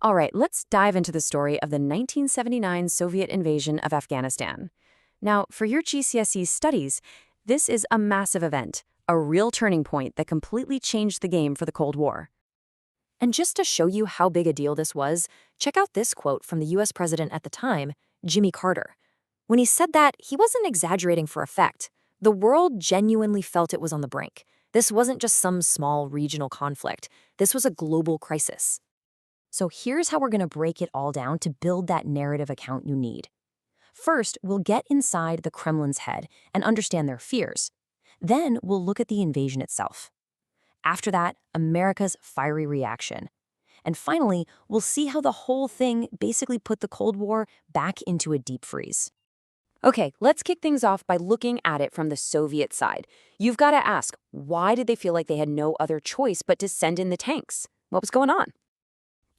All right, let's dive into the story of the 1979 Soviet invasion of Afghanistan. Now, for your GCSE studies, this is a massive event, a real turning point that completely changed the game for the Cold War. And just to show you how big a deal this was, check out this quote from the US president at the time, Jimmy Carter. When he said that, he wasn't exaggerating for effect. The world genuinely felt it was on the brink. This wasn't just some small regional conflict. This was a global crisis. So here's how we're going to break it all down to build that narrative account you need. First, we'll get inside the Kremlin's head and understand their fears. Then we'll look at the invasion itself. After that, America's fiery reaction. And finally, we'll see how the whole thing basically put the Cold War back into a deep freeze. Okay, let's kick things off by looking at it from the Soviet side. You've got to ask, why did they feel like they had no other choice but to send in the tanks? What was going on?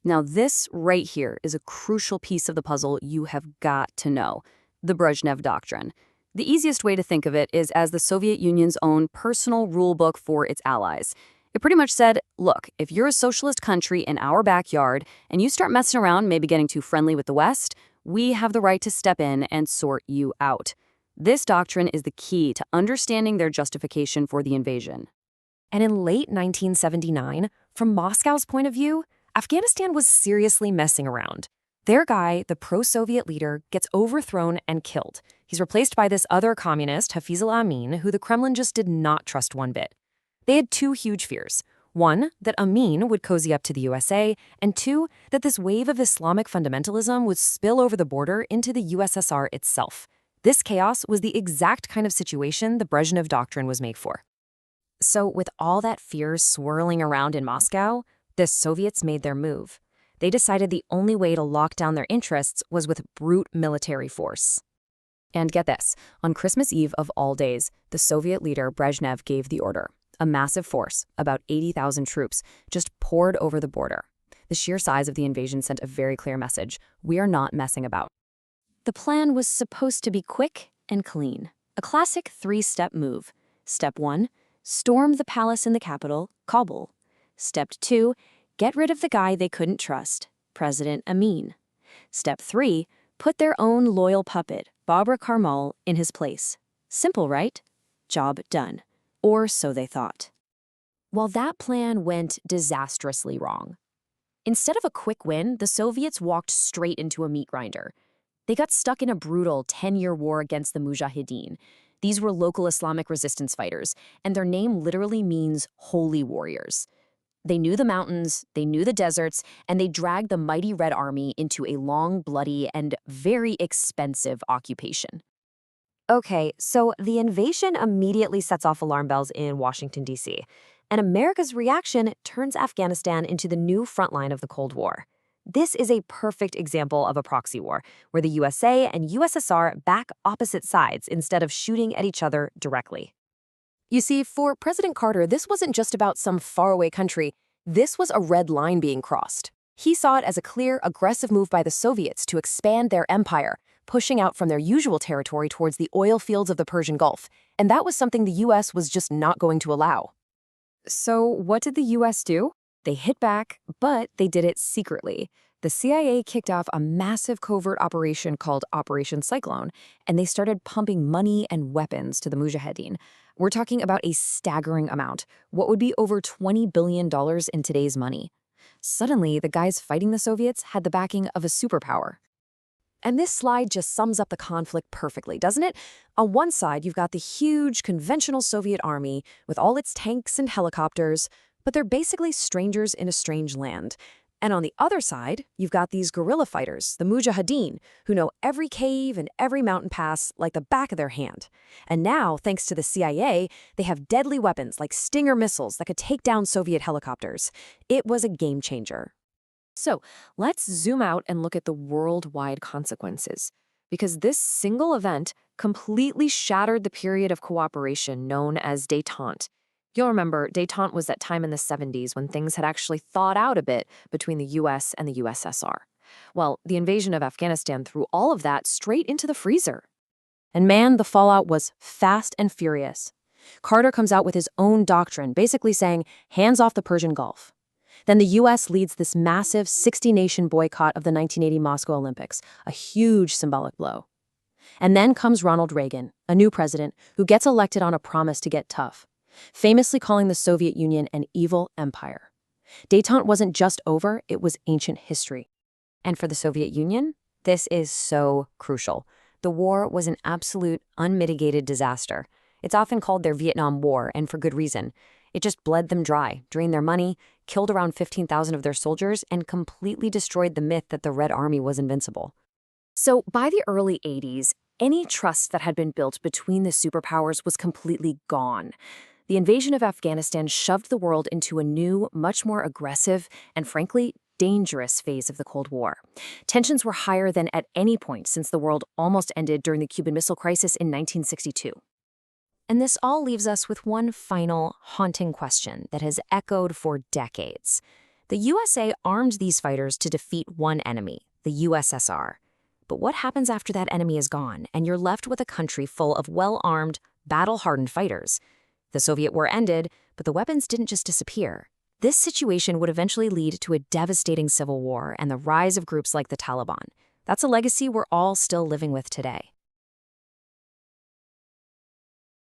Now, this right here is a crucial piece of the puzzle you have got to know, the Brezhnev Doctrine. The easiest way to think of it is as the Soviet Union's own personal rule book for its allies. It pretty much said, look, if you're a socialist country in our backyard and you start messing around, maybe getting too friendly with the West, we have the right to step in and sort you out. This doctrine is the key to understanding their justification for the invasion. And in late 1979, from Moscow's point of view, Afghanistan was seriously messing around. Their guy, the pro-Soviet leader, gets overthrown and killed. He's replaced by this other communist, Hafizullah Amin, who the Kremlin just did not trust one bit. They had two huge fears. One, that Amin would cozy up to the USA, and two, that this wave of Islamic fundamentalism would spill over the border into the USSR itself. This chaos was the exact kind of situation the Brezhnev Doctrine was made for. So with all that fear swirling around in Moscow, the Soviets made their move. They decided the only way to lock down their interests was with brute military force. And get this, on Christmas Eve of all days, the Soviet leader Brezhnev gave the order. A massive force, about 80,000 troops, just poured over the border. The sheer size of the invasion sent a very clear message: we are not messing about. The plan was supposed to be quick and clean. A classic three-step move. Step 1, storm the palace in the capital, Kabul. Step 2, get rid of the guy they couldn't trust, President Amin. Step 3, put their own loyal puppet, Babur Karmal, in his place. Simple, right? Job done. Or so they thought. Well, that plan went disastrously wrong. Instead of a quick win, the Soviets walked straight into a meat grinder. They got stuck in a brutal 10-year war against the Mujahideen. These were local Islamic resistance fighters, and their name literally means holy warriors. They knew the mountains, they knew the deserts, and they dragged the mighty Red Army into a long, bloody, and very expensive occupation. Okay, so the invasion immediately sets off alarm bells in Washington, D.C., and America's reaction turns Afghanistan into the new front line of the Cold War. This is a perfect example of a proxy war, where the USA and USSR back opposite sides instead of shooting at each other directly. You see, for President Carter, this wasn't just about some faraway country. This was a red line being crossed. He saw it as a clear, aggressive move by the Soviets to expand their empire, pushing out from their usual territory towards the oil fields of the Persian Gulf. And that was something the U.S. was just not going to allow. So what did the U.S. do? They hit back, but they did it secretly. The CIA kicked off a massive covert operation called Operation Cyclone, and they started pumping money and weapons to the Mujahideen. We're talking about a staggering amount, what would be over $20 billion in today's money. Suddenly, the guys fighting the Soviets had the backing of a superpower. And this slide just sums up the conflict perfectly, doesn't it? On one side, you've got the huge conventional Soviet army with all its tanks and helicopters, but they're basically strangers in a strange land. And on the other side, you've got these guerrilla fighters, the Mujahideen, who know every cave and every mountain pass like the back of their hand. And now, thanks to the CIA, they have deadly weapons like Stinger missiles that could take down Soviet helicopters. It was a game changer. So let's zoom out and look at the worldwide consequences, because this single event completely shattered the period of cooperation known as détente. You'll remember, détente was that time in the 70s when things had actually thawed out a bit between the US and the USSR. Well, the invasion of Afghanistan threw all of that straight into the freezer. And man, the fallout was fast and furious. Carter comes out with his own doctrine, basically saying, hands off the Persian Gulf. Then the U.S. leads this massive 60-nation boycott of the 1980 Moscow Olympics, a huge symbolic blow. And then comes Ronald Reagan, a new president who gets elected on a promise to get tough, famously calling the Soviet Union an evil empire. Détente wasn't just over, it was ancient history. And for the Soviet Union, this is so crucial. The war was an absolute, unmitigated disaster. It's often called their Vietnam War, and for good reason. It just bled them dry, drained their money, killed around 15,000 of their soldiers, and completely destroyed the myth that the Red Army was invincible. So by the early 80s, any trust that had been built between the superpowers was completely gone. The invasion of Afghanistan shoved the world into a new, much more aggressive, and frankly, dangerous phase of the Cold War. Tensions were higher than at any point since the world almost ended during the Cuban Missile Crisis in 1962. And this all leaves us with one final, haunting question that has echoed for decades. The USA armed these fighters to defeat one enemy, the USSR. But what happens after that enemy is gone, and you're left with a country full of well-armed, battle-hardened fighters? The Soviet war ended, but the weapons didn't just disappear. This situation would eventually lead to a devastating civil war and the rise of groups like the Taliban. That's a legacy we're all still living with today.